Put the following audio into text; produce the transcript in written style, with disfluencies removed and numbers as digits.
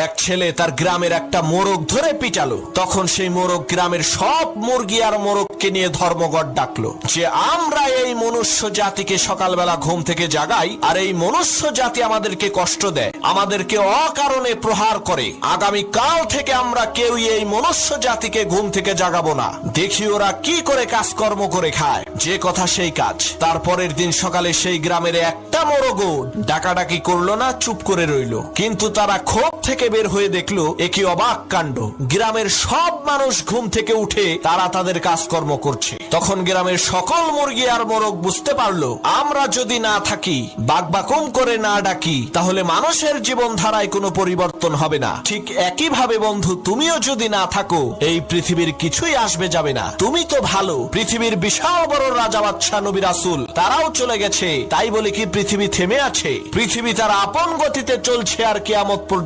এক ছেলে তার গ্রামের একটা মোরগ ধরে পিটালো। তখন সেই মোরগ গ্রামের সব মুরগি আর মোরগকে নিয়ে ধর্মঘট ডাকলো যে আমরা এই মনুষ্য জাতিকে সকালবেলা ঘুম থেকে জাগাই, আর এই মনুষ্য জাতি আমাদেরকে কষ্ট দেয়, আমাদেরকে অকারণে প্রহার করে। আগামী কাল থেকে আমরা কেউই এই মনুষ্য জাতিকে ঘুম থেকে জাগাবো না। দেখি ওরা কি করে কাজকর্ম করে খায়। যে কথা সেই কাজ। তারপরের দিন সকালে সেই গ্রামের একটা মোরগও ডাকাডাকি করলো না, চুপ করে রইল। কিন্তু তারা ক্ষোভ থেকে বের হয়ে দেখলো একই অবাক কাণ্ড, গ্রামের সব মানুষ ঘুম থেকে উঠে তারা তাদের কাজকর্ম করছে। তখন গ্রামের সকল মুরগি আর মোরগ বুঝতে পারলো আমরা যদি না থাকি, বাকবাকুম করে না ডাকি, তাহলে মানুষের জীবনধারায় কোনো পরিবর্তন হবে না। ঠিক একইভাবে বন্ধু, তুমিও যদি না থাকো এই পৃথিবীর কিছুই আসবে যাবে না। তুমি তো ভালো, পৃথিবীর বিশাল বড় রাজা বাদশা নবী রাসূল তারাও চলে গেছে, তাই বলে কি পৃথিবী থেমে আছে? পৃথিবী তার আপন গতিতে চলছে আর কিয়ামত পর্যন্ত